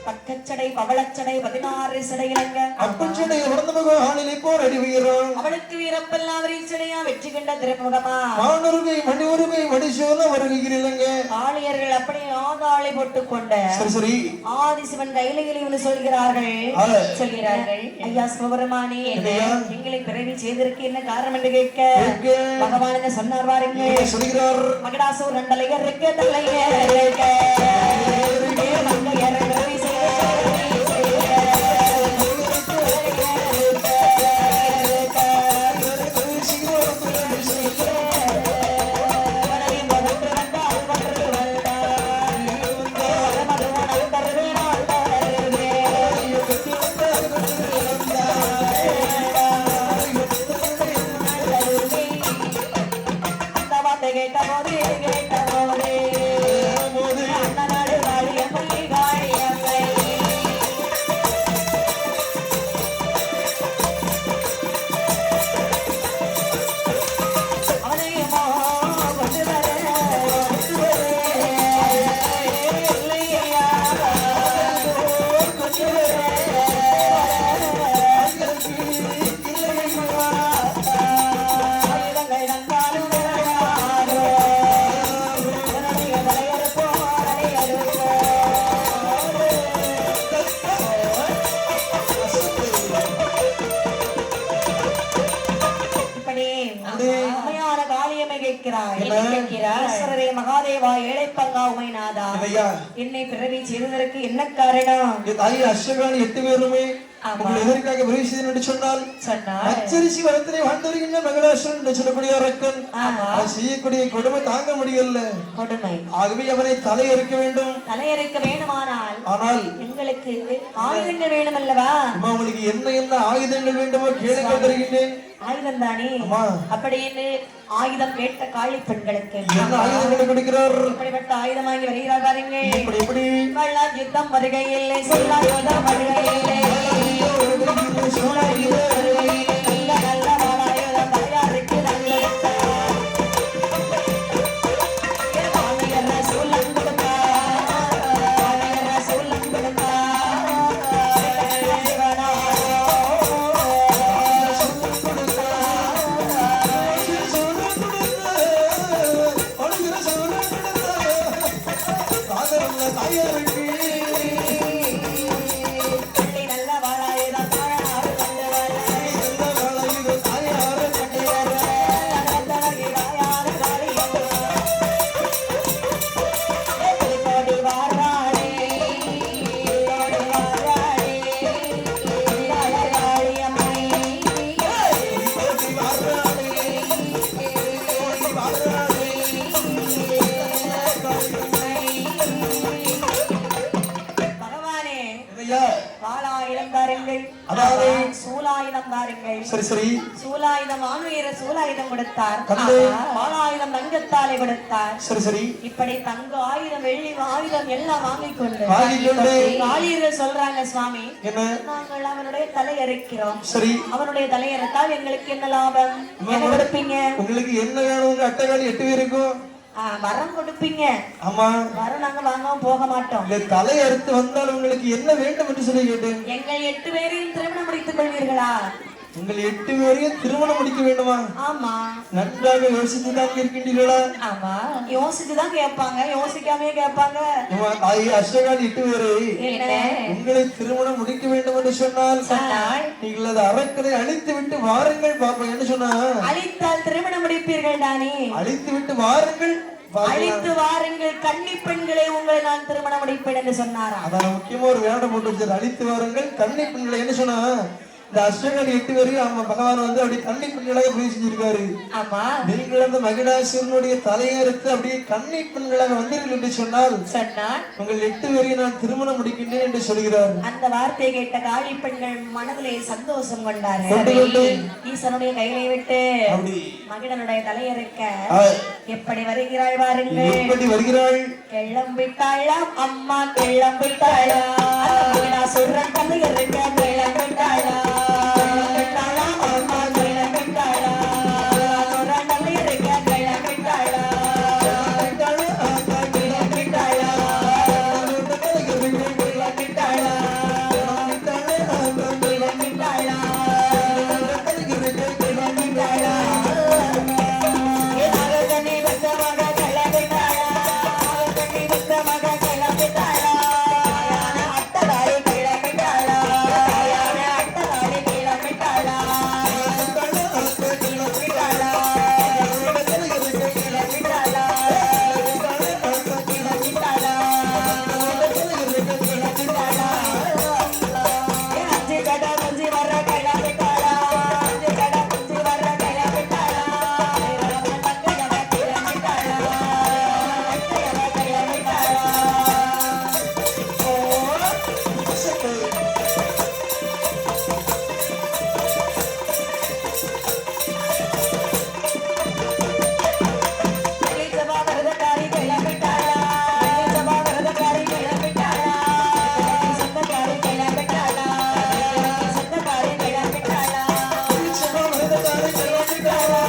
பக்கச்சடை பவளச்சடை 16 சடையிலங்க, அப்பச்சடை உடந்தமுக ஆளிலை போர் அடிவீரம். அவளுக்கு வீரப்பெல்லாம் வீச்சடையா வெற்றி கண்ட திருமுகமா மானுருகை மணியுருகை மடிசோல வருகிறீங்க. ஆளியர்கள் அப்படியே ஆதாளை போட்டுக் கொண்ட சரி சரி ஆதிசிவன் கையிலே சொல்கிறார்கள். ஐயா சிவபெருமானே, எங்களை பிறவி செய்திருக்கு என்ன காரணம் என்று கேட்க பகவான் என்ன சொன்னார் பாருங்க. சொல்கிறார், மகடாசூர் ரெண்டலையர் இருக்க தலையர் இருக்க மங்கையர் பிறவி மகாதேவா ஏழைப்பங்கா உமைநாதா, என்னை பிறவி செய்வதற்கு என்ன காரணம்? தாய் அஷ்டகாணி 8 பேருமே எதற்காக பிறவி செய்து சொன்னால் அச்சரிசி வரத்திலே வாழ்ந்து வருகின்ற மகளாசுரன் என்று சொல்லக்கூடிய அரக்கன் செய்யக்கூடிய கொடுமை தாங்க முடியல. கொடுமை. ஆகவே அவனை தலையறுக்க வேண்டும். தலையறுக்க வேண்டுமானால் ஆனால் எங்களுக்கு ஆயுதங்கள் வேணும் அல்லவா? உங்களுக்கு என்ன ஆயுதங்கள் வேண்டுமோ கேளுங்க தருகின்றேன். ஆயுதம் தானே? அப்படின்னு ஆயுதம் கேட்ட காளி பெண்களுக்கு என்ன ஆயுதம் கொடுக்கிறார்? இப்படிப்பட்ட ஆயுதம் வாங்கி வருகிறார் பாருங்க. எப்படி வள்ளல் யுத்தம் வருகையில்லை, சொல்லாயுதம் வருகையில்லை, நல்ல நல்ல வாழாயுதம் தயாரிக்கு சூழம் கொடுத்தா சூழம் கொடுத்தா தாயாருக்கு பள்ளி நல்ல வாழாயுதம் தாயாரு கண்டு வர நல்ல வாழையுது தாயாரு கண்டு வர நடந்தவகை தாயாரு காளியம்மா கோடி வாராளே கோடி வாராளே காளியம்மை கோடி வாராளே கோடி வாராளே பகவானே என்னய்யா? வாளாயுதம் தாருங்கள் அதாவது சூலாயுதம் தாருங்கள் சரி சரி சூலாயுதம் ஆணுயர சூலாயுதம் கொடுத்தார் கண்டு. வாளாயுதம் தங்கத்தாலே கொடுத்தார் சரி சரி இப்படி தங்க ஆயுதம் வெள்ளி ஆயுதம் எல்லாம் வாங்கிக் கொண்டு வாங்கிக் கொண்டு. காளியர்கள் சொல்றாங்க சுவாமி என்ன நாங்கள் அவனுடைய தலை அறுக்கிறோம் சரி அவனுடைய தலையறுத்தால் எங்களுக்கு என்ன லாபம் என்ன கொடுப்பீங்க உங்களுக்கு என்ன வேணும் உங்க அட்டைகாலி 8 பேருக்கும் வரம் கொடுப்பீங்க ஆமா வரம் நாங்க வாங்காம போக மாட்டோம் இல்ல தலை அறுத்து வந்தால் உங்களுக்கு என்ன வேண்டும் என்று சொல்லி கேட்டேன் எங்கள் 8 பேரையும் திருமணம் முடித்துக் கொள்வீர்களா உங்கள் 8 பேரையும் திருமணம் முடிக்க வேண்டுமா ஆமா நன்றாக யோசித்துதான் இருக்கின்றீர்களா ஆமா யோசிச்சுதான் கேட்பாங்க யோசிக்காமயே கேட்பாங்க ஆமா, தாயி அஷ்டகாலி 8 பேரை என்ன உங்களை திருமணம் முடிக்க வேண்டும் என்று சொன்னால் சொன்னால் நீங்கள் அது அரக்கனை அழித்து விட்டு வாருங்கள் பாப்போம் என்ன சொன்னா அழித்தால் திருமணம் முடிப்பீர்கள் தானே அழித்து விட்டு வாருங்கள் பார்க்கலாம். அழித்து வாருங்கள் கன்னி பெண்களை உங்களை நான் திருமணம் முடிப்பேன் என்று சொன்னாரா அதான் முக்கியமா ஒரு வேடம் போட்டு வச்சாரு அழித்து வாருங்கள் கன்னி பெண்களை என்ன சொன்னா இந்த அஷ்டகாலி 8 பேரையும் அவங்க பகவான் வந்து அப்படி கன்னி பெண்களாக பதிவு செஞ்சிருக்காரு ஆமா நீங்கள் அந்த மகிடாசுரனுடைய தலையறுத்து அப்படியே கன்னி பெண்களாக வந்தீர்கள் என்று சொன்னால் சொன்னார் உங்கள் 8 பேரையும் நான் திருமணம் முடிக்கின்றேன் என்று சொல்கிறார் அந்த வார்த்தையை கேட்ட காளி பெண்கள் மனதிலே சந்தோஷம் கொண்டார்கள் கொண்டு கொண்டு. ஈசனுடைய கையிலை விட்டு அப்படி மகிழனுடைய தலையறுக்க ஆ, எப்படி வருகிறாள் பாருங்கள் எப்படி வருகிறாள் கிளம்பிட்டாளாம் அம்மா கிளம்பிட்டாளா மகிடாசுரன் தலையறுக்க கிளம்பிட்டாளா கிளம்பிட்டாளாம் அம்மா கிளம்பிட்டாளா சுரன் தலையறுக்க கிளம்பிட்டாளா கிளம்பிட்டாளா கிளம்பிட்டாளா கிளம்பிட்டாளா கிளம்பிட்டாளா ஏனாகனி வந்தமாக கிளம்பிட்டாளா ஆகனி வந்தமாக கிளம்பிட்டாளா அட்டதாரி கிளம்பிட்டாளா அட்டதாரி கிளம்பிட்டாளா கிளம்பிட்டாளா கிளம்பிட்டாளா கிளம்பிட்டாளா கிளம்பிட்டாளா அஞ்சு கடை முஞ்சி வர கிளம்பிட்டாளா அஞ்சு கடை முஞ்சி வர கிளம்பிட்டாளா கிளம்பிட்டாளா கிளம்பிட்டாளா ஓ சபா வரதக்காரி கிளம்பிட்டாளா சபா வரதக்காரி கிளம்பிட்டாளா சந்தக்காரி கிளம்பிட்டாளா சந்தக்காரி கிளம்பிட்டாளா சபா வரதக்காரி கிளம்பிட்டாளா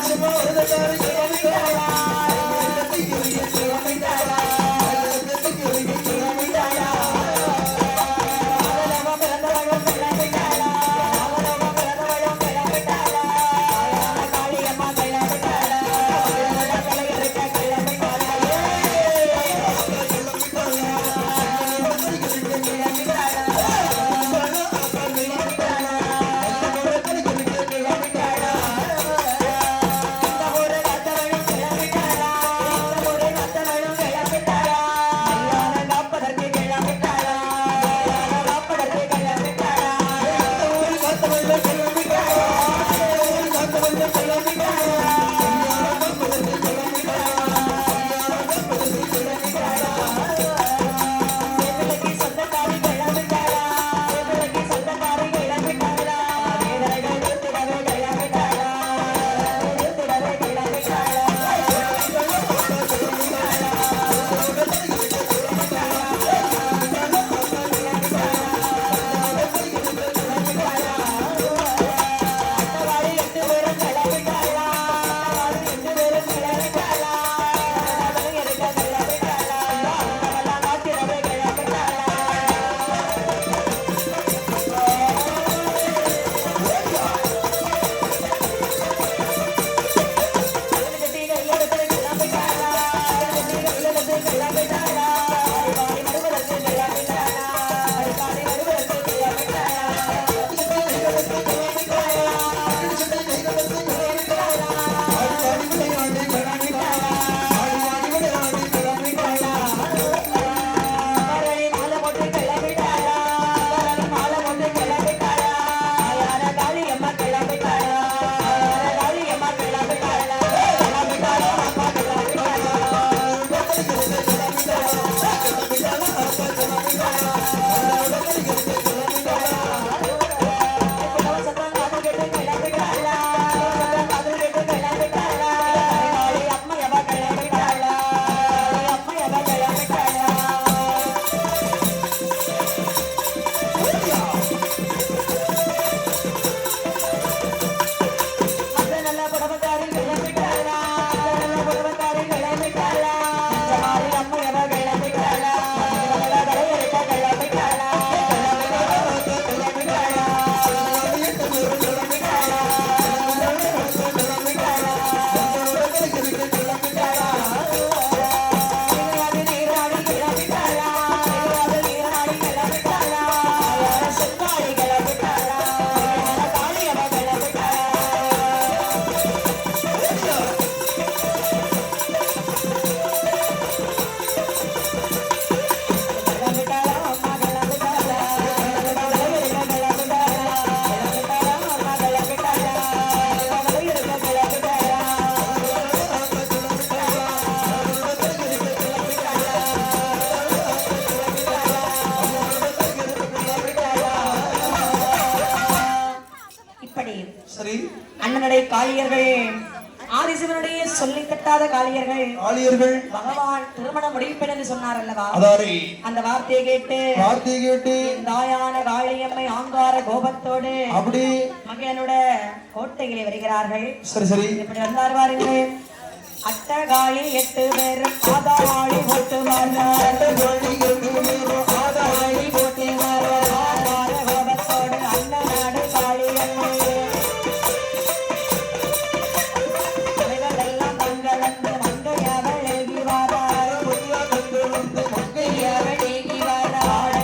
சபா வரதக்காரி கிளம்பிட்டாளா கிளம்பிட்டாளா கிளம்பிட்டாளா அவளவ பிறந்தவளும் கிளம்பிட்டாளா அவளவ பிறந்தவளும் கிளம்பிட்டாளா காளியம்மா கிளம்பிட்டாளா தலையறுக்க கிளம்பிட்டாளா சொந்தக்காரி கிளம்பிட்டாளா சொந்தக்காரி கிளம்பிட்டாளா கிளம்பிட்டாளா கட்டாத காளியர்கள் பகவான் திருமணம் முடிப்பேன் என்று சொன்னார் அல்லவா, அதாரே அந்த வார்த்தையை கேட்டு தாயான காளியம்மை ஆங்கார கோபத்தோடு அப்படி மகனோட கோட்டைகளை வருகிறார்கள். சரி இப்படி வந்தார் பாருங்கள். அட்டகாளி 8 பேரும் ஆதாளி போட்டு ஆதாளி போட்டு ஆங்கார கோபத்தோடு அண்ணனாடு காளியம்மை எல்லாம் தங்களந்து மங்கையவள் ஏகி வாரார் மங்கையவள் ஏகி வாரார்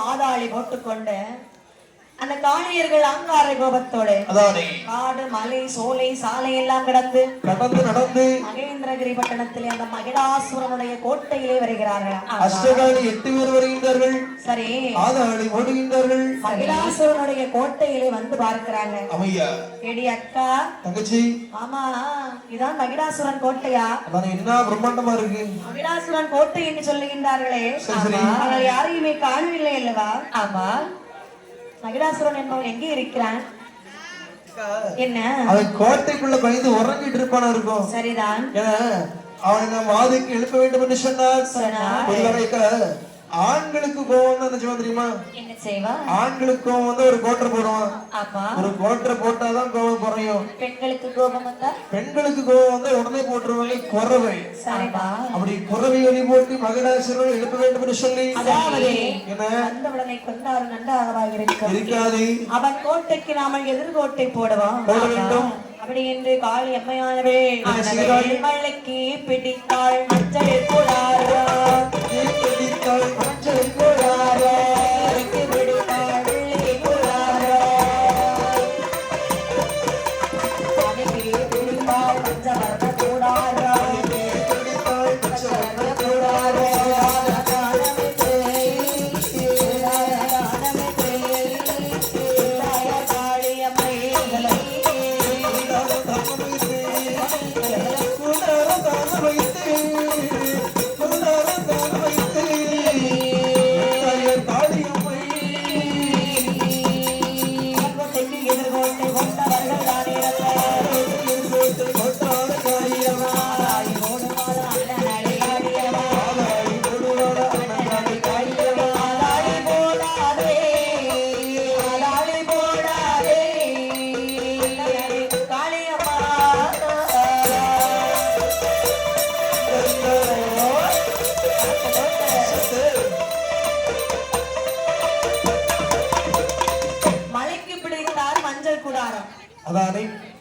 ஆதாளி போட்டுக்கொண்டு அந்த காளியர்கள் அங்கார கோபத்தோடு காடு மலை சோலை சாலை எல்லாம் கடந்து நடந்து மகேந்திரகிரி பட்டணத்திலே அந்த மகிடாசுரனுடைய கோட்டையிலே வருகிறார்கள். அஷ்டகாளி 8 பேர் வருகின்றார்கள். சரி, ஆதாளி ஓடுகின்றார்கள். மகிடாசுரனுடைய கோட்டையிலே வந்து பார்க்கிறாங்க. அம்மையா, ஏடி அக்கா, தங்கச்சி, ஆமா இதான் மகிடாசுரன் கோட்டையா? அதான் என்ன பிரம்மாண்டமா இருக்கு. மகிடாசுரன் கோட்டை என்று சொல்லுகின்றார்களே, அவர்கள் யாரையுமே காணவில்லை அல்லவா? ஆமா, மகிடாசுரன் என்பவன் எங்கே இருக்கிறான்? என்ன அவன் கோட்டைக்குள்ள பயந்து உறங்கிட்டு இருப்பானா இருக்கும். சரிதான், அவனை நாம் வாதுக்கு எழுப்ப வேண்டும் என்று சொன்னார். ஆண்களுக்கு கோவம் தான் நினைச்சு தெரியுமா? என்ன செய்வா? ஆண்களுக்கு கோவம் வந்து ஒரு கோட்டை போடுவான். ஆமா, ஒரு கோட்டை போட்டாதான் கோவம் குறையும். பெண்களுக்கு கோபம் வந்தா? பெண்களுக்கு கோவம் வந்து உடனே போட்டுருவாங்க குறவை. அப்படி குறவை ஒளி போட்டு மகிடாசுரனை எழுப்ப வேண்டும் என்று சொல்லி, அதாவது என்ன வந்தவுடனே கொண்டாரு நன்றாக இருக்காது. அவன் கோட்டைக்கு நாம எதிர்கோட்டை போடுவோம் போட வேண்டும். அப்படி என்று காளி அம்மையானவே மலைக்கு பிடித்தாள் மஞ்சள் கூடாரா, பிடித்தாள் மஞ்சள் கூடாரா, பிடித்தாள் வெள்ளி கூடாரா, பிடித்தாள் மஞ்சள் கூடாரா, பிடித்தாள் மஞ்சள் கூடாரா, காளி அம்மை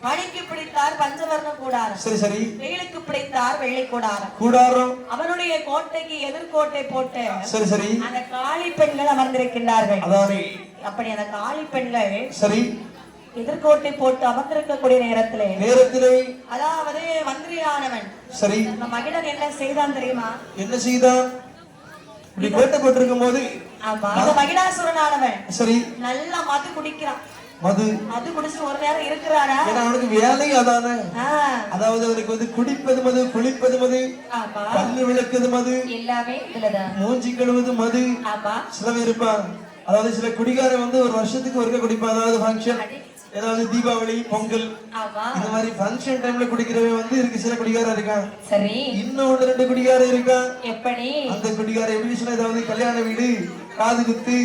மணிக்கு பிடித்தார் பஞ்சவர்ண கூடாரம். சரி சரி. வெயிலுக்கு பிடித்தார் வெள்ளை கூடாரம். கூடாரம் அவனுடைய கோட்டைக்கு எதிர்கோட்டை போட்டு சரி சரி அந்த காளி பெண்கள் அமர்ந்திருக்கின்றார்கள். அதானே. அப்படி அந்த காளி பெண்கள் சரி எதிர்கோட்டை போட்டு அமர்ந்திருக்கக்கூடிய நேரத்திலே அதாவது மந்திரியானவன் சரி மகிழன் என்ன செய்தான் தெரியுமா? என்ன செய்தான்? இப்படி கேட்டப்பட்டிருக்கும் போது ஆமா இந்த மகிடாசுரனானவன் சரி நல்லா மது குடிக்கிறான். மது மது குடிச்சு ஒரு நேரம் இருக்கிறாரா? ஏன்னா அவனுக்கு வேலை அதானே. ஆ, அதாவது அவனுக்கு வந்து குடிப்பது மது, குளிப்பது மது, ஆமா பல்லு விளக்குது மது, எல்லாமே இதுலதான் மூஞ்சி கழுவுது மது. ஆமா சில பேர் இருப்பான், அதாவது சில குடிகாரன் வந்து ஒரு வருஷத்துக்கு ஒருக்க குடிப்பான். அதாவது ஃபங்க்ஷன், ஏதாவது தீபாவளி, பொங்கல், ஆமா இந்த மாதிரி ஃபங்க்ஷன் டைம்ல குடிக்கிறவன் வந்து இருக்கு. சில குடிகாரன் இருக்கான். சரி இன்னும் ஒன்று ரெண்டு குடிகாரன் இருக்கான். எப்படி அந்த குடிகாரன் எப்படி சொன்னா, ஏதாவது கல்யாண வீடு, காது குத்து,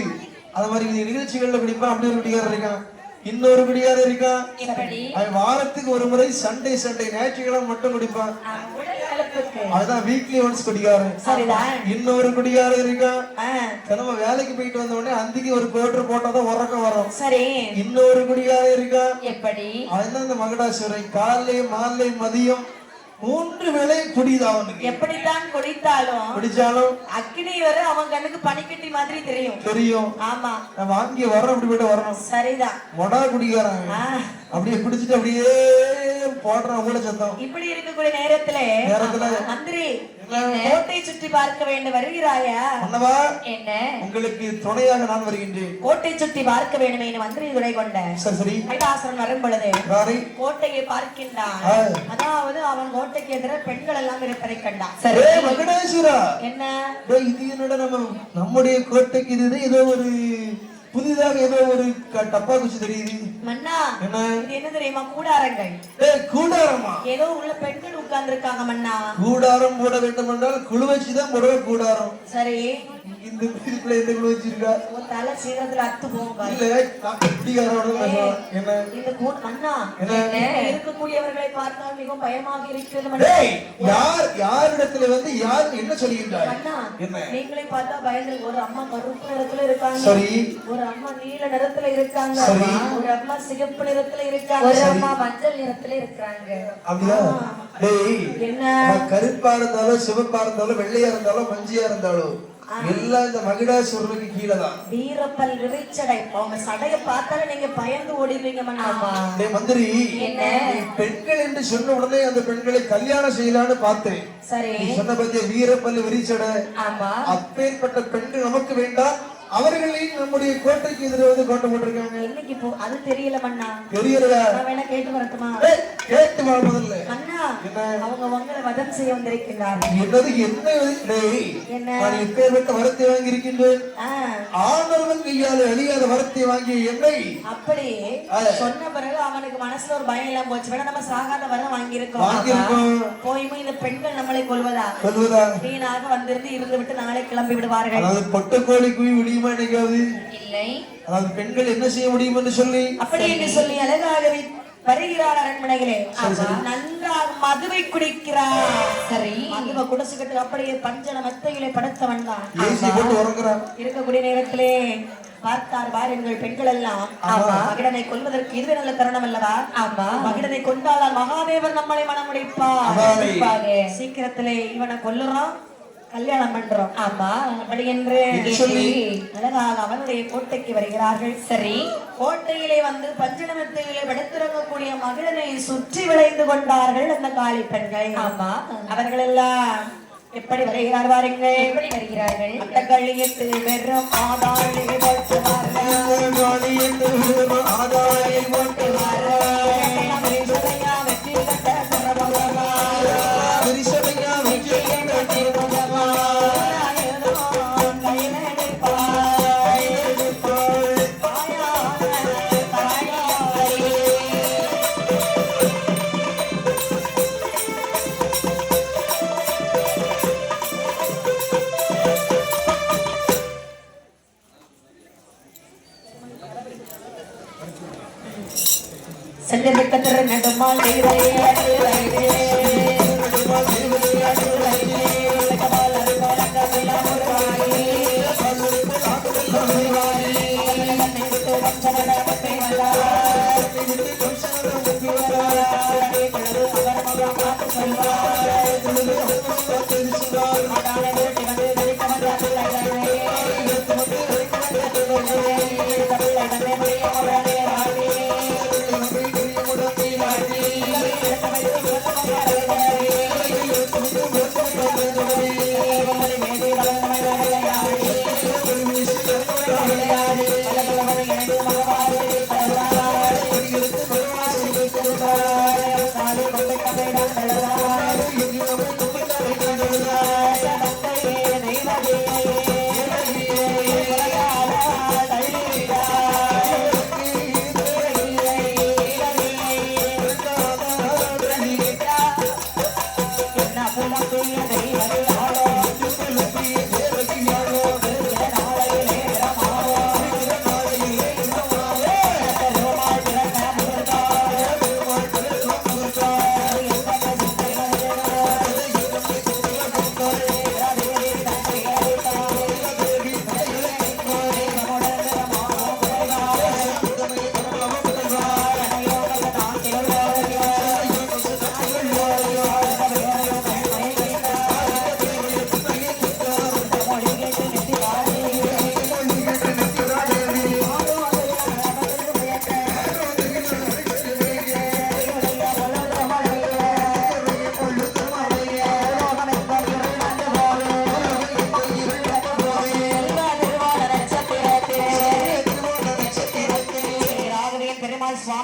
அது மாதிரி நிகழ்ச்சிகள்ல குடிப்பான். அப்படி ஒரு குடிகாரன் இருக்கான். இன்னொரு குடிகாரன் இருக்கான். எப்படி அவன் வாரத்துக்கு ஒரு முறை சண்டே ஞாயிற்றுக்கிழமை மட்டும் குடிப்பான். உடல் நலத்துக்கு அதுதான் வீக்லி ஒன்ஸ் குடிகாரன். சரிதான். இன்னொரு குடிகாரன் இருக்கான். ஆ, தினமும் வேலைக்கு போயிட்டு வந்த உடனே அந்திக்கு ஒரு கோட்டர் போட்டாதான் உறக்கம் வரும். சரி. இன்னொரு குடிகாரன் இருக்கான். எப்படி அதுதான் இந்த மகுடாசுரன். காலை மாலை மதியம் 3 வேளை குடிதான் அவனுக்கு. எப்படித்தான் குடித்தாலும் குடிச்சாலும் அக்னி வர அவன் கண்ணுக்கு பனிக்கட்டி மாதிரி தெரியும். தெரியும். ஆமா, நான் வாங்கி வரோம், அப்படி போயிட்டு வரணும். சரிதான். மொடா குடிகாரன். ஆ, அப்படியே குடிச்சிட்டு அப்படியே போடுறான் ஊழ சத்தம். இப்படி இருக்கக்கூடிய நேரத்துல மந்திரி கோட்டை சுற்றி பார்க்க வேண்டும், வருகிறாயா? அண்ணவா, என்ன உங்களுக்கு துணையாக நான் வருகின்றேன். கோட்டை சுற்றி பார்க்க வேண்டும் என மந்திரி துணை கொண்ட சரி சரி. கைலாசன் வரும் பொழுது ராரி. கோட்டையை பார்க்கின்றான். அதாவது அவன் கோட்டைக்கு எதிர பெண்கள் எல்லாம் இருப்பதை கண்டான். சரி மகுடேஸ்வரா, என்ன டேய், இது என்னடா நம்முடைய கோட்டைக்கு இது ஏதோ ஒரு புதிதாக ஏதோ ஒரு டப்பா குச்சி தெரியுது. மன்னா, என்ன இது என்ன தெரியுமா? கூடாரங்கள். டேய், கூடாரமா? ஏதோ உள்ள பெண்கள் உட்கார்ந்து இருக்காங்க மன்னா. கூடாரம் போட வேண்டும் என்றால் குழு வச்சுதான் போடுற கூடாரம். சரி, இந்த வீட்டுல எந்த குழு வச்சிருக்கா? உன் தலை சீக்கிரத்துல அத்து போங்க. இல்ல, குடிகாரோட பேசுறோம். என்ன இந்த மன்னா, இருக்கக்கூடியவர்களை பார்த்தால் மிகவும் பயமாக இருக்கிறது மன்னா. டேய், யாரிடத்துல வந்து யார் என்ன சொல்லுகின்றார்? மன்னா, என்ன நீங்களே பார்த்தா பயந்து. ஒரு அம்மா கருப்பு நிறத்துல இருக்காங்க, சரி. ஒரு அம்மா நீல நிறத்துல இருக்காங்க, சரி. ஒரு அம்மா சிகப்பு நிறத்துல இருக்காங்க, ஒரு அம்மா மஞ்சள் நிறத்துல இருக்கிறாங்க. அப்படியா? டேய், என்ன கருப்பா இருந்தாலும் சிவப்பா இருந்தாலும் வெள்ளையா இருந்தாலும் மஞ்சியா இருந்தாலும் எல்லாம் இந்த மகுடாசுரனுக்கு கீழதான். வீரப்பல் விரிச்சடை. அவங்க சடையை பார்த்தாலே நீங்க பயந்து ஓடிடுவீங்க மன்னா. டேய் மந்திரி, என்ன? பெண்கள் என்று சொன்ன உடனே அந்த பெண்களை கல்யாணம் செய்யலான்னு பார்த்தேன். சரி, நீ சொன்ன பத்திய வீரப்பல் விரிச்சடை, ஆமா அப்பேற்பட்ட பெண்கள் நமக்கு வேண்டாம். அவர்களையும் நம்முடைய கோட்டைக்கு எதிர வந்து கோட்டை போட்டிருக்காங்க. இன்னைக்கு அது தெரியல மன்னா. தெரியலையா? நான் வேணா கேட்டு வரட்டுமா? கேட்டு வா முதல்ல. மன்னா, என்ன? அவங்க உங்களை வதம் செய்ய வந்திருக்கிறார்கள். என்னது என்ன? டேய், என்ன? நான் எப்பேற்பட்ட வரத்தை வாங்கி இருக்கின்றேன். ஆண்டவன் கையால் அழியாத வரத்தை வாங்கிய என்னை அப்படி சொன்ன பிறகு அவனுக்கு மனசுல ஒரு பயம் எல்லாம் போச்சு. வேணா நம்ம சாகாத வரம் வாங்கியிருக்கோம். வாங்கியிருக்கோம். போயுமே இந்த பெண்கள் நம்மளை கொல்வதா சொல்வதா? வீணாக வந்திருந்து இருந்து விட்டு நாளை கிளம்பி விடுவார்கள். அதாவது பொட்டக்கோழி குவி விடியுமா நினைக்காது. இல்லை அதாவது பெண்கள் என்ன செய்ய முடியும் என்று சொல்லி அப்படி என்று சொல்லி அழகாகவே வருகிறார் அரண்மனையிலே. நன்றாக மதுவை குடிக்கிறார். சரி மதுவை குடிச்சுக்கிட்டு அப்படியே பஞ்சன மெத்தையிலே படுத்தவன் தான் ஏசி போட்டு உறங்குறான். இருக்கக்கூடிய நேரத்திலே பார்த்தார் பாருங்கள், பெண்கள் எல்லாம் மகிடனை கொல்வதற்கு இதுவே நல்ல தருணம் அல்லவா? ஆமா மகிடனை கொண்டால் மகாதேவர் நம்மளை மனமுடிப்பார். சீக்கிரத்திலே இவனை கொல்லுறோம், கல்யாணம் பண்றோம். ஆமா அப்படி என்று அழகாக அவனுடைய கோட்டைக்கு வருகிறார்கள். சரி கோட்டையிலே வந்து பஞ்சனமத்தையிலே படுத்திறங்கக்கூடிய மகிழனை சுற்றி விளைந்து கொண்டார்கள் அந்த காளி பெண்கள். ஆமா அவர்கள் எல்லாம் எப்படி வருகிறார் பாருங்கள். எப்படி வருகிறார்கள்? அந்த களியத்து வெறும் ஆதாளி போட்டு வெற்றி கட்ட செஞ்சதுக்கு நடுமால்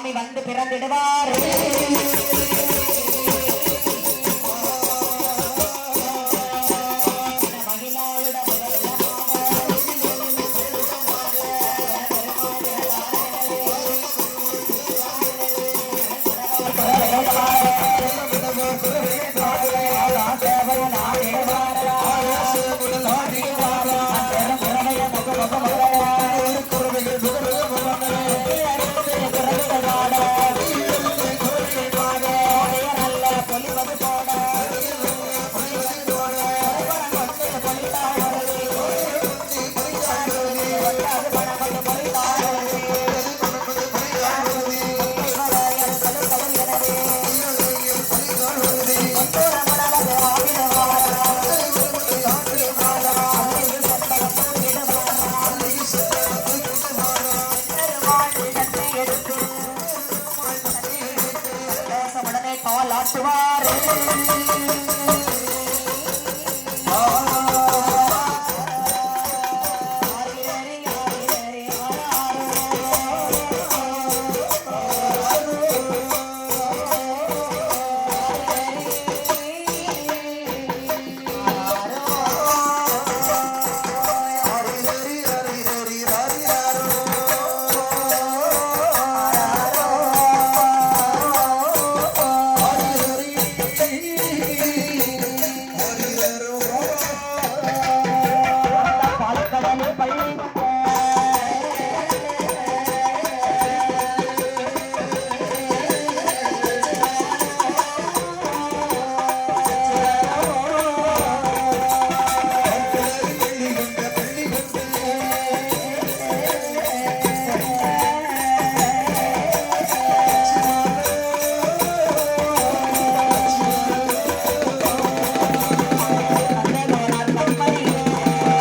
சாமி வந்து பிறந்திடுவார் பாலக்கடலே பள்ளி